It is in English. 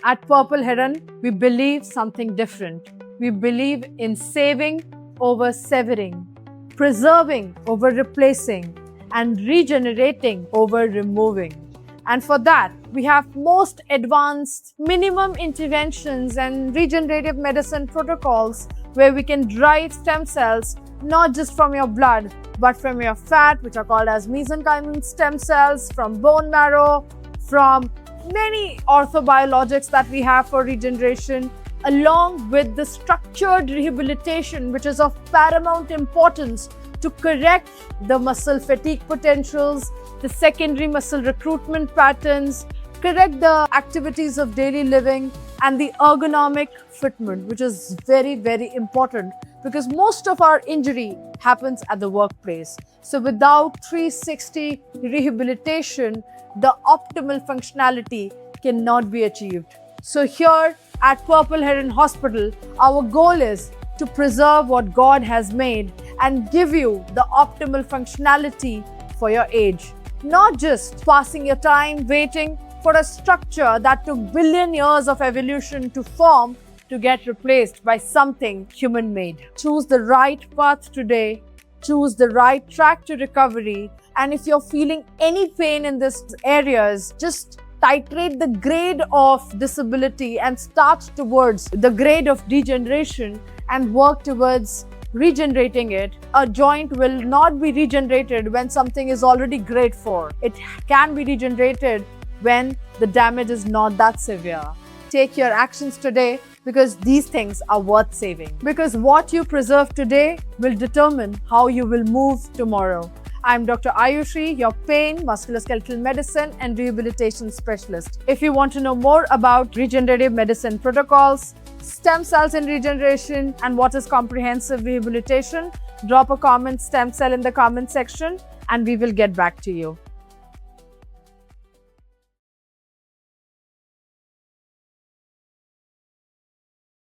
At Purple Heron, we believe something different. We believe in saving over severing, preserving over replacing, and regenerating over removing. And for that, we have most advanced minimum interventions and regenerative medicine protocols where we can drive stem cells not just from your blood, but from your fat, which are called as mesenchymal stem cells, from bone marrow, from many orthobiologics that we have for regeneration, along with the structured rehabilitation, which is of paramount importance to correct the muscle fatigue potentials, the secondary muscle recruitment patterns, correct the activities of daily living, and the ergonomic fitment, which is very, very important because most of our injury happens at the workplace. So without 360 rehabilitation, the optimal functionality cannot be achieved. So here at Purple Heron Hospital, our goal is to preserve what God has made and give you the optimal functionality for your age. Not just passing your time waiting for a structure that took billion years of evolution to form to get replaced by something human-made. Choose the right path today, choose the right track to recovery, and if you're feeling any pain in these areas, just titrate the grade of disability and start towards the grade of degeneration and work towards regenerating it. A joint will not be regenerated when something is already grade 4. It can be regenerated when the damage is not that severe. Take your actions today because these things are worth saving. Because what you preserve today will determine how you will move tomorrow. I'm Dr. Ayushi, your pain, musculoskeletal medicine and rehabilitation specialist. If you want to know more about regenerative medicine protocols, stem cells in regeneration, and what is comprehensive rehabilitation, drop a comment stem cell in the comment section and we will get back to you.